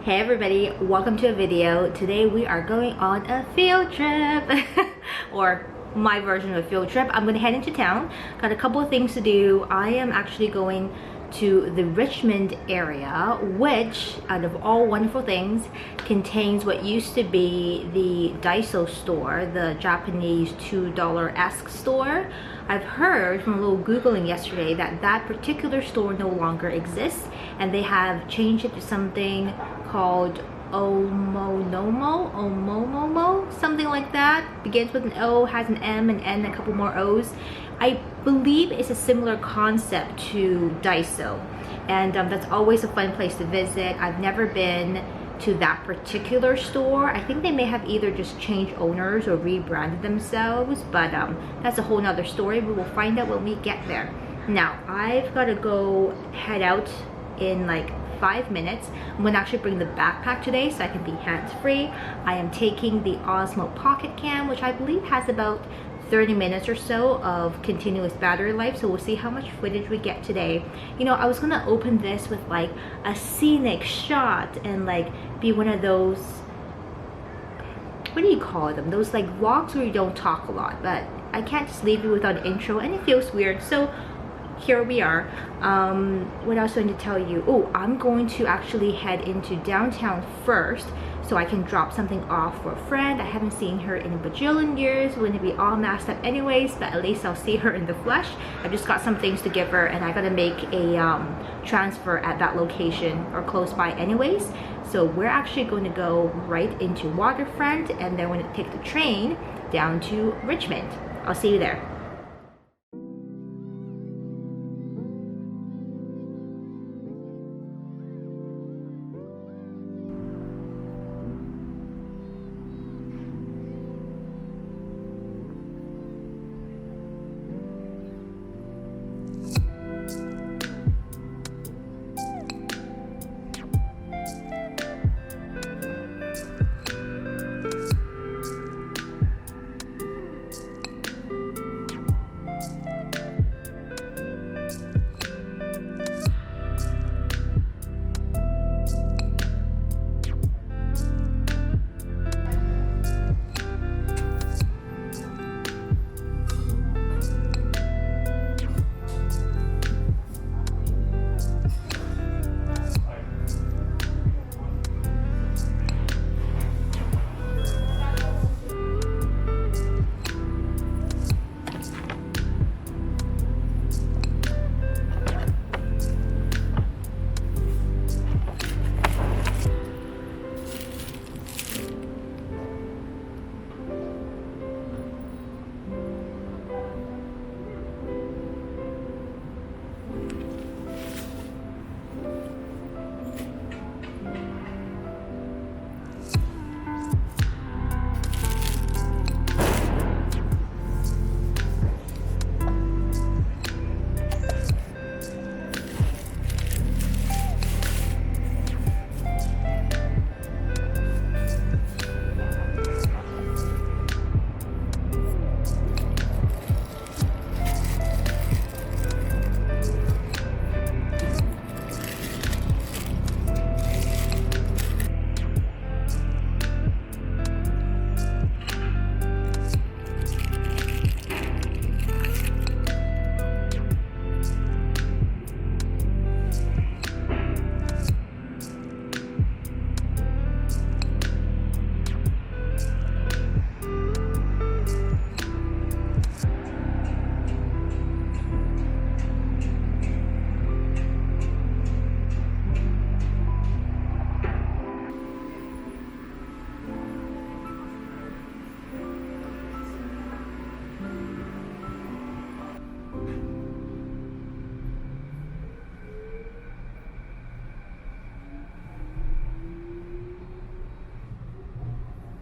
Hey everybody, welcome to a video. Today we are going on a field trip or my version of a field trip. I'm gonna head into town. Got a couple of things to do. I am actually going to the Richmond area, which out of all wonderful things contains what used to be the Daiso store, the Japanese $2-esque store. I've heard from a little Googling yesterday that that particular store no longer exists and they have changed it to something called Oomomo, something like that. Begins with an O, has an M, an N, a couple more O's. I believe it's a similar concept to Daiso, and that's always a fun place to visit. I've never been to that particular store. I think they may have either just changed owners or rebranded themselves, but that's a whole nother story. We will find out when we get there. Now, I've got to go head out in like 5 minutes. I'm gonna actually bring the backpack today so I can be hands-free. I am taking the Osmo Pocket Cam, which I believe has about 30 minutes or so of continuous battery life, so we'll see how much footage we get today. You know, I was gonna open this with like a scenic shot and like be one of those, what do you call them? Those like vlogs where you don't talk a lot, but I can't just leave you without an intro and it feels weird. So here we are. What else do I need to tell you? Oh, I'm going to actually head into downtown first so I can drop something off for a friend. I haven't seen her in a bajillion years. We're gonna be all masked up anyways, but at least I'll see her in the flesh. I've just got some things to give her and I gotta make a transfer at that location or close by anyways. So we're actually going to go right into Waterfront and then we're gonna take the train down to Richmond. I'll see you there.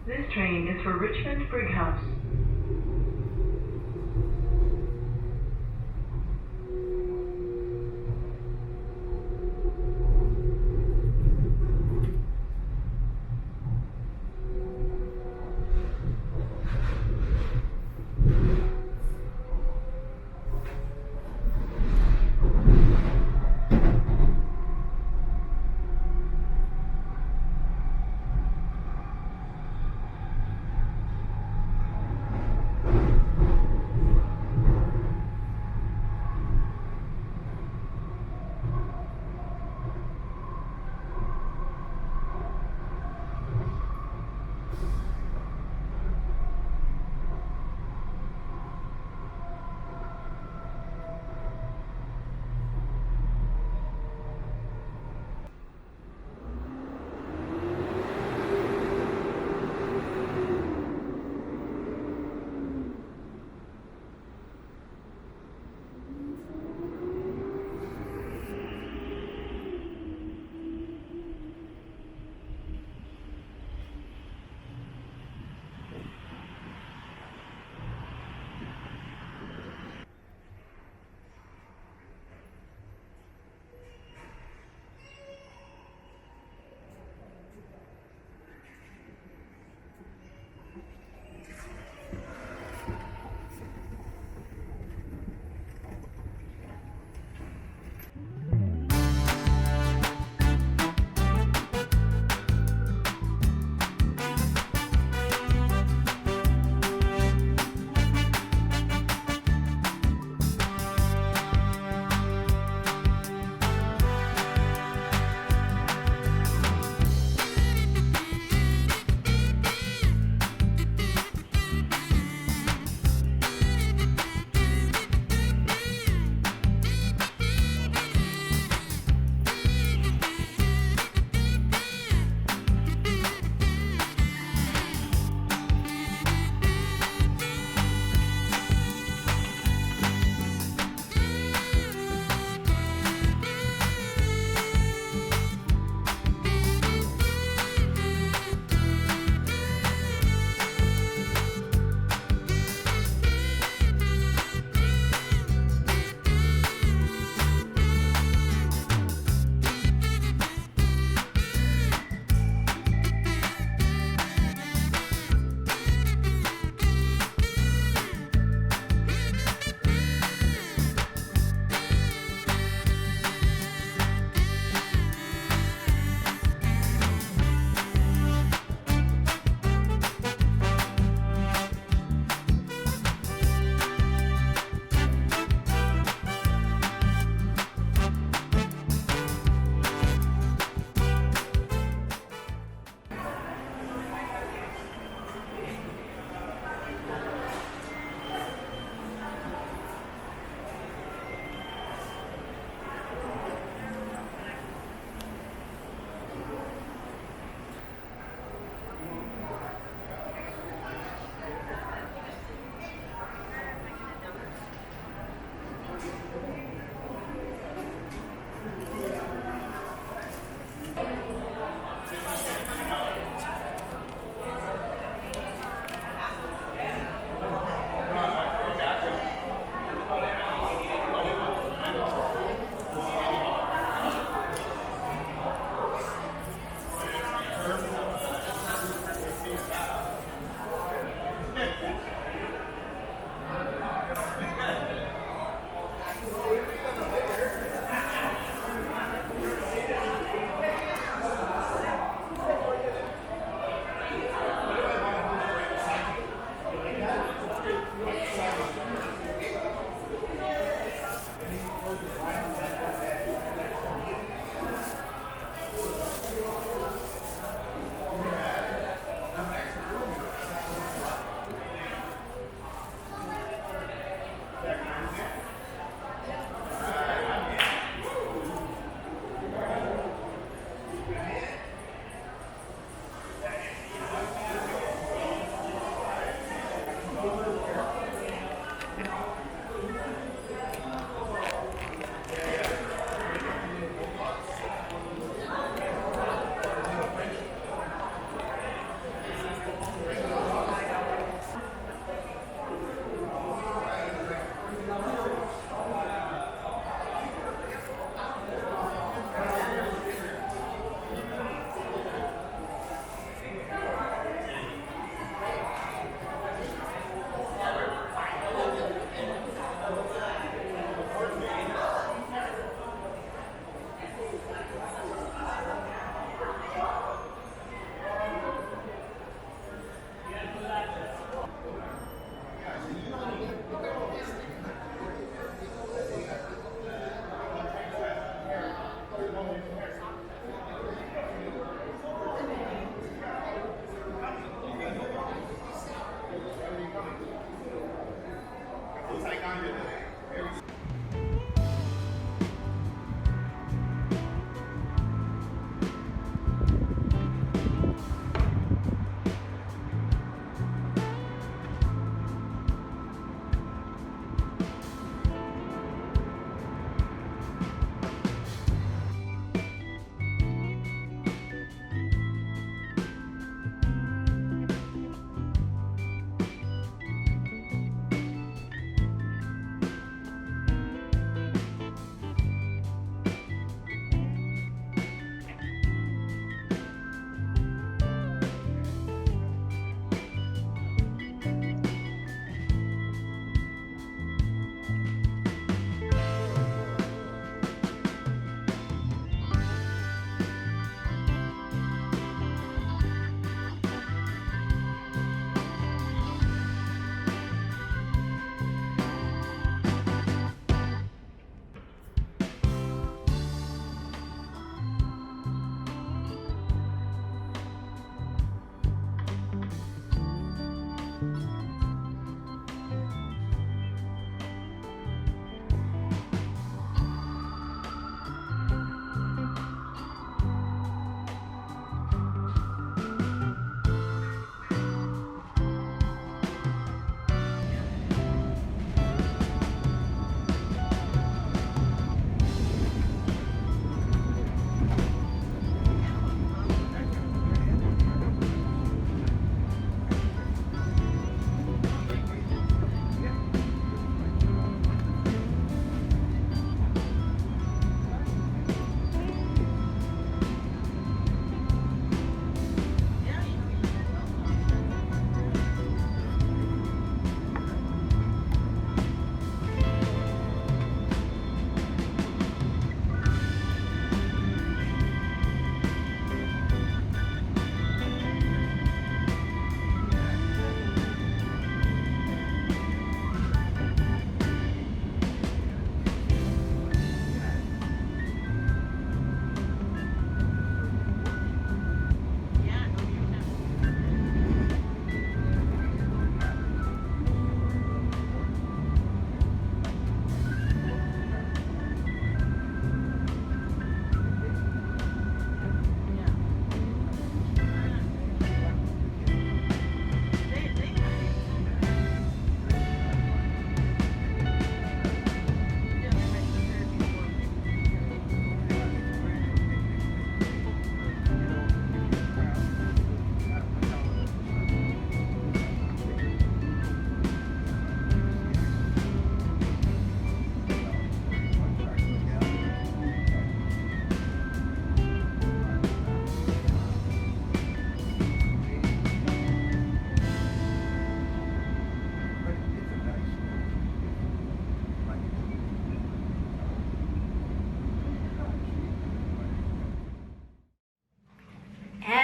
This train is for Richmond Brighouse.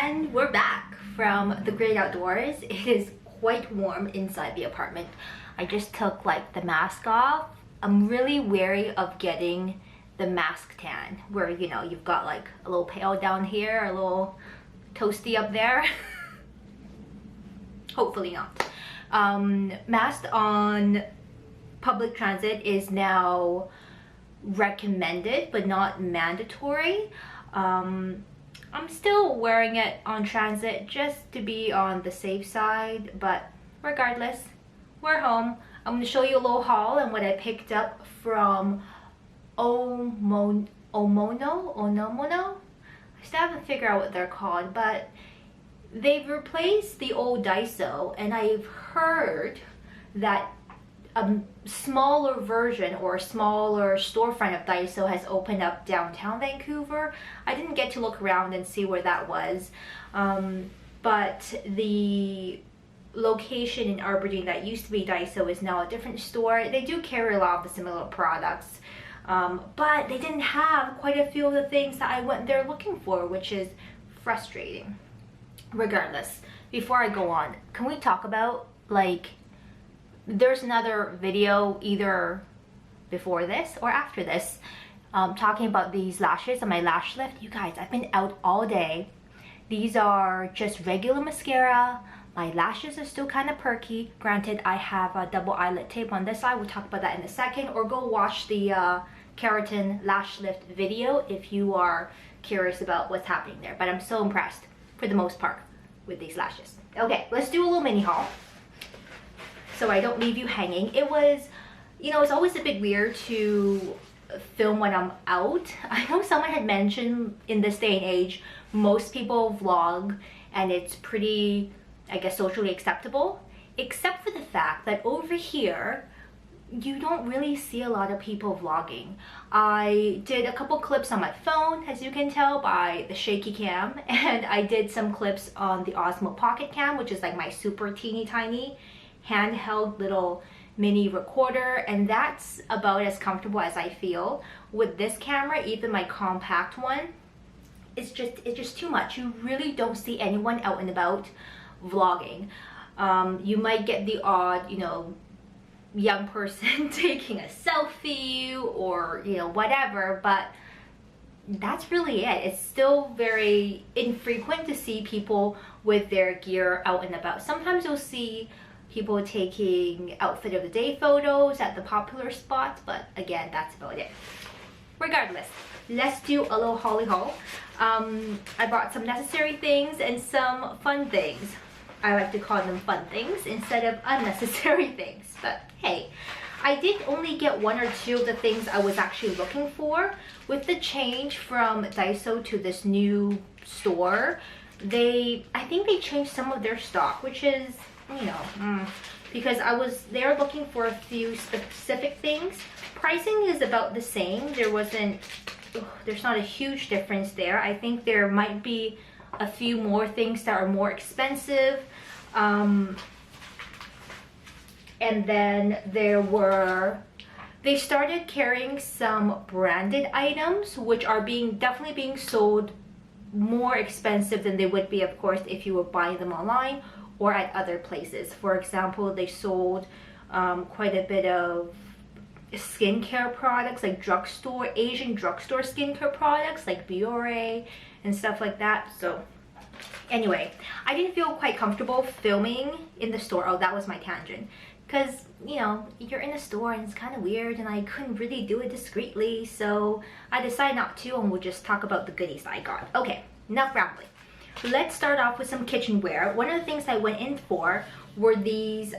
And we're back from the great outdoors. It is quite warm inside the apartment. I just took like the mask off. I'm really wary of getting the mask tan where, you know, you've got like a little pale down here, a little toasty up there. Hopefully not. Mask on public transit is now recommended but not mandatory. I'm still wearing it on transit just to be on the safe side, but regardless, we're home. I'm going to show you a little haul and what I picked up from Oomomo. I still haven't figured out what they're called, but they've replaced the old Daiso, and I've heard that a smaller version or a smaller storefront of Daiso has opened up downtown Vancouver. I didn't get to look around and see where that was, but the location in Aberdeen that used to be Daiso is now a different store. They do carry a lot of the similar products, but they didn't have quite a few of the things that I went there looking for, which is frustrating. Regardless, before I go on, can we talk about, like, there's another video either before this or after this talking about these lashes and my lash lift. You guys, I've been out all day. These are just regular mascara. My lashes are still kind of perky. Granted, I have a double eyelid tape on this side. We'll talk about that in a second. Or go watch the keratin lash lift video if you are curious about what's happening there. But I'm so impressed for the most part with these lashes. Okay, let's do a little mini haul so I don't leave you hanging. It was, you know, it's always a bit weird to film when I'm out. I know someone had mentioned in this day and age, most people vlog and it's pretty, I guess, socially acceptable, except for the fact that over here, you don't really see a lot of people vlogging. I did a couple clips on my phone, as you can tell by the shaky cam, and I did some clips on the Osmo Pocket Cam, which is like my super teeny tiny handheld little mini recorder, and that's about as comfortable as I feel with this camera. Even my compact one, it's just too much. You really don't see anyone out and about vlogging. You might get the odd, you know, young person taking a selfie or, you know, whatever, but that's really it. It's still very infrequent to see people with their gear out and about. Sometimes you'll see people taking outfit of the day photos at the popular spots, but again, that's about it. Regardless, let's do a little haul. I bought some necessary things and some fun things. I like to call them fun things instead of unnecessary things, but hey, I did only get one or two of the things I was actually looking for. With the change from Daiso to this new store, I think they changed some of their stock, which is, you know, because I was there looking for a few specific things. Pricing is about the same. There's not a huge difference there. I think there might be a few more things that are more expensive, and then they started carrying some branded items which are definitely being sold more expensive than they would be, of course, if you were buying them online or at other places. For example, they sold quite a bit of skincare products, like Asian drugstore skincare products like Biore and stuff like that. So anyway, I didn't feel quite comfortable filming in the store. Oh, that was my tangent. Because, you know, you're in a store and it's kind of weird and I couldn't really do it discreetly, so I decided not to, and we'll just talk about the goodies I got. Okay, enough rambling. Let's start off with some kitchenware. One of the things I went in for were these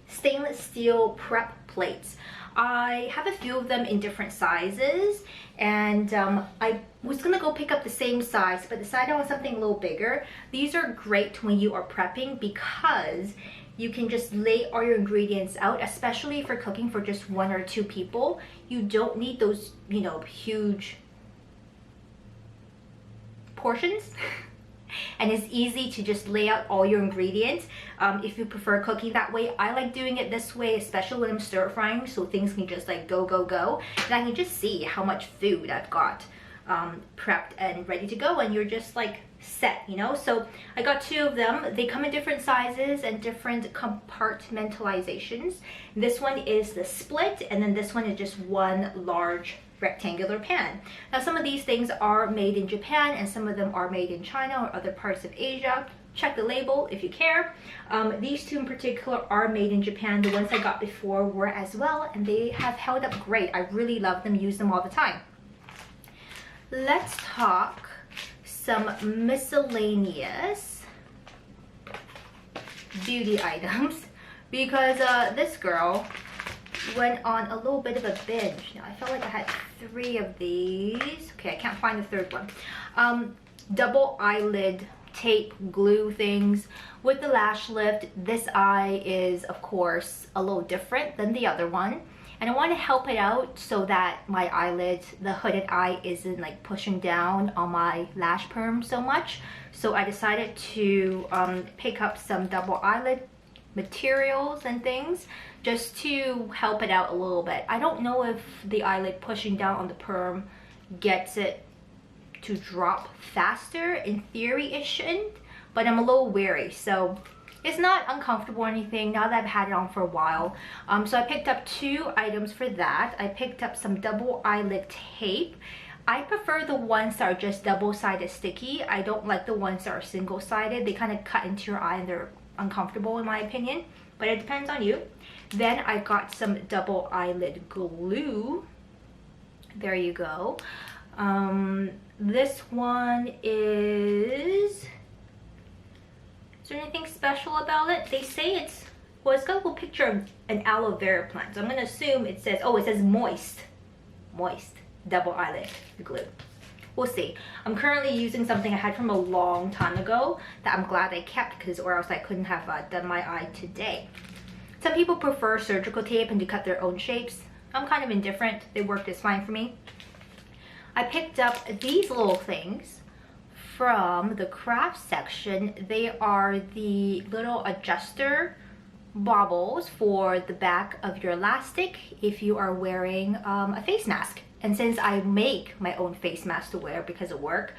stainless steel prep plates. I have a few of them in different sizes, and I was gonna go pick up the same size but decided I want something a little bigger. These are great when you are prepping because you can just lay all your ingredients out, especially for cooking for just one or two people. You don't need those, you know, huge portions. And it's easy to just lay out all your ingredients. If you prefer cooking that way, I like doing it this way, especially when I'm stir frying, so things can just like go. And I can just see how much food I've got. prepped and ready to go, and you're just like set, you know. So I got 2 of them. They come in different sizes and different compartmentalizations. This one is the split, and then this one is just one large rectangular pan. Now some of these things are made in Japan and some of them are made in China or other parts of Asia. Check the label if you care. These 2 in particular are made in Japan. The ones I got before were as well, and they have held up great. I really love them, use them all the time. Let's talk some miscellaneous beauty items, because this girl went on a little bit of a binge. Now, I felt like I had 3 of these. Okay, I can't find the 3rd one. Double eyelid tape glue things with the lash lift. This eye is, of course, a little different than the other one. And I want to help it out so that my eyelid, the hooded eye, isn't like pushing down on my lash perm so much. So I decided to pick up some double eyelid materials and things just to help it out a little bit. I don't know if the eyelid pushing down on the perm gets it to drop faster. In theory it shouldn't, but I'm a little wary, so it's not uncomfortable or anything now that I've had it on for a while. So I picked up 2 items for that. I picked up some double eyelid tape. I prefer the ones that are just double-sided sticky. I don't like the ones that are single-sided. They kind of cut into your eye and they're uncomfortable in my opinion, but it depends on you. Then I got some double eyelid glue. There you go. This one is there anything special about it? They say it's, well, it's got a little picture of an aloe vera plant, so I'm gonna assume it says, oh, it says moist double eyelid glue. We'll see. I'm currently using something I had from a long time ago that I'm glad I kept, because or else I couldn't have done my eye today. Some people prefer surgical tape and to cut their own shapes. I'm kind of indifferent. They work just fine for me. I picked up these little things from the craft section. They are the little adjuster bobbles for the back of your elastic if you are wearing a face mask. And since I make my own face mask to wear because of work,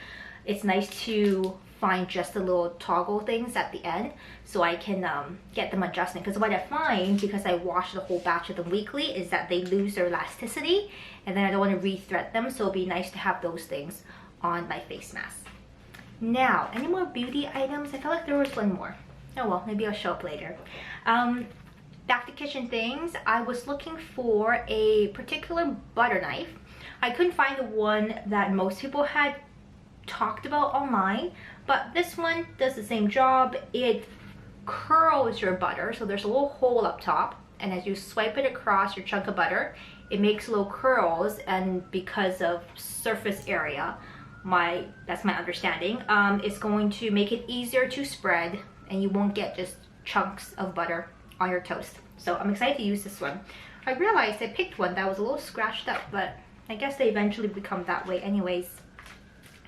it's nice to find just the little toggle things at the end so I can get them adjusting. Because what I find, because I wash the whole batch of them weekly, is that they lose their elasticity and then I don't want to re-thread them, so it'd be nice to have those things on my face mask. Now, any more beauty items? I feel like there was one more. Oh well, maybe I'll show up later. Back to kitchen things. I was looking for a particular butter knife. I couldn't find the one that most people had talked about online, but this one does the same job. It curls your butter, so there's a little hole up top, and as you swipe it across your chunk of butter, it makes little curls, and because of surface area, that's my understanding, it's going to make it easier to spread and you won't get just chunks of butter on your toast. So I'm excited to use this one. I realized I picked one that was a little scratched up, but I guess they eventually become that way anyways.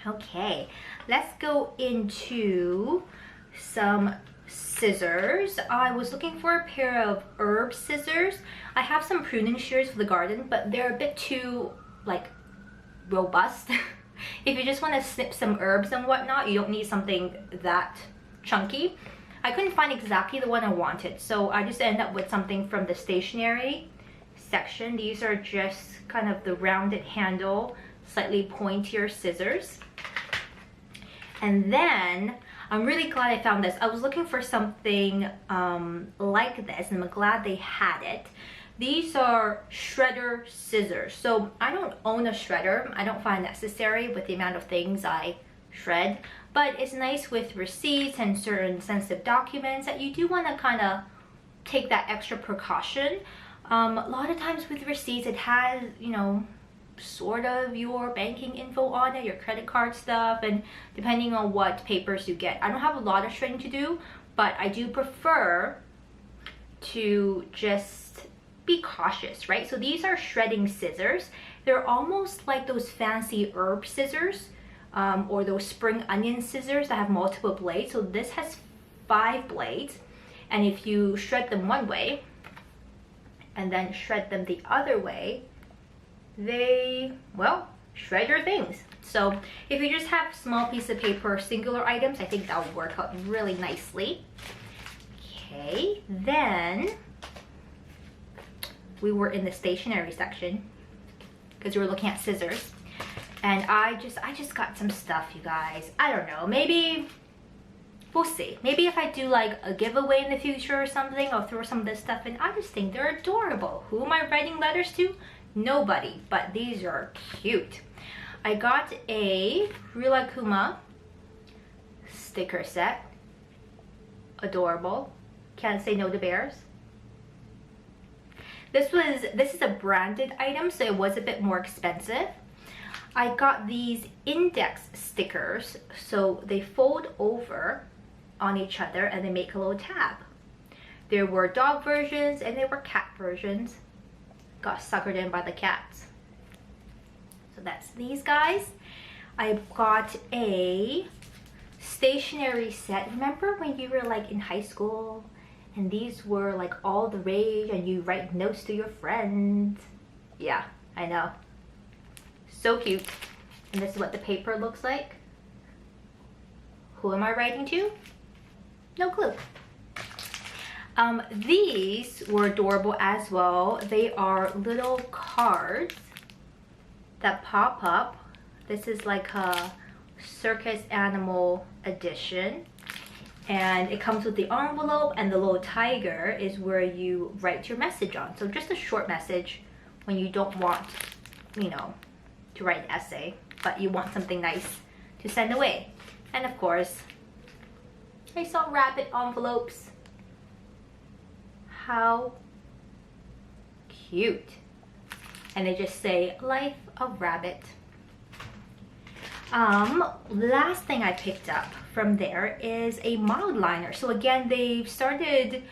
Okay, let's go into some scissors. I was looking for a pair of herb scissors. I have some pruning shears for the garden, but they're a bit too like robust. If you just want to snip some herbs and whatnot, you don't need something that chunky. I couldn't find exactly the one I wanted, so I just ended up with something from the stationery section. These are just kind of the rounded handle, slightly pointier scissors. And then I'm really glad I found this. I was looking for something like this, and I'm glad they had it. These are shredder scissors. So I don't own a shredder. I don't find it necessary with the amount of things I shred, but it's nice with receipts and certain sensitive documents that you do want to kind of take that extra precaution. A lot of times with receipts, it has, you know, sort of your banking info on it, your credit card stuff, and depending on what papers you get. I don't have a lot of shredding to do, but I do prefer to just be cautious, right? So these are shredding scissors. They're almost like those fancy herb scissors, or those spring onion scissors that have multiple blades. So this has 5 blades, and if you shred them one way and then shred them the other way, they, well, shred your things. So if you just have small piece of paper, singular items, I think that would work out really nicely. Okay, then we were in the stationery section because we were looking at scissors. And I just got some stuff, you guys. I don't know, maybe we'll see. Maybe if I do like a giveaway in the future or something, I'll throw some of this stuff in. I just think they're adorable. Who am I writing letters to? Nobody, but these are cute. I got a Kuma sticker set. Adorable. Can't say no to bears. This is a branded item, so it was a bit more expensive. I got these index stickers, so they fold over on each other and they make a little tab. There were dog versions and there were cat versions. Got suckered in by the cats. So that's these guys. I got a stationery set. Remember when you were like in high school and these were like all the rage and you write notes to your friends? Yeah, I know. So cute. And this is what the paper looks like. Who am I writing to? No clue. These were adorable as well. They are little cards that pop up. This is like a circus animal edition. And it comes with the envelope, and the little tiger is where you write your message on. So just a short message when you don't want, you know, to write an essay, but you want something nice to send away. And of course, I saw rabbit envelopes. How cute. And they just say, Life of Rabbit. Last thing I picked up from there is a mild liner. So again, they've started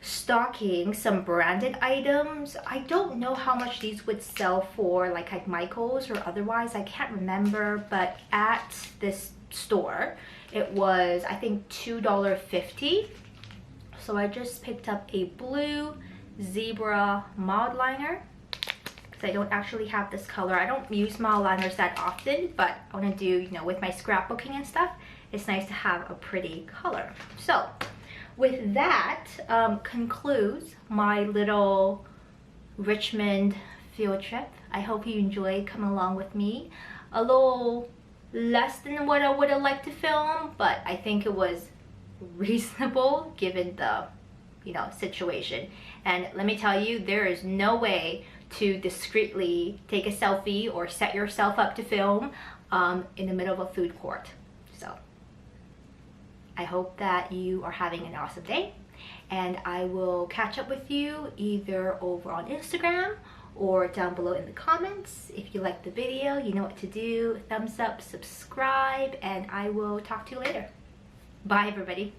stocking some branded items. I don't know how much these would sell for, like at Michael's or otherwise. I can't remember, but at this store, it was, I think, $2.50. So I just picked up a blue zebra mild liner because I don't actually have this color. I don't use mild liners that often, but I want to do, you know, with my scrapbooking and stuff, it's nice to have a pretty color. So with that concludes my little Richmond field trip. I hope you enjoyed coming along with me. A little less than what I would have liked to film, but I think it was reasonable given the, you know, situation. And let me tell you, there is no way to discreetly take a selfie or set yourself up to film in the middle of a food court. So I hope that you are having an awesome day, and I will catch up with you either over on Instagram or down below in the comments. If you liked the video, you know what to do. Thumbs up, subscribe, and I will talk to you later. Bye, everybody.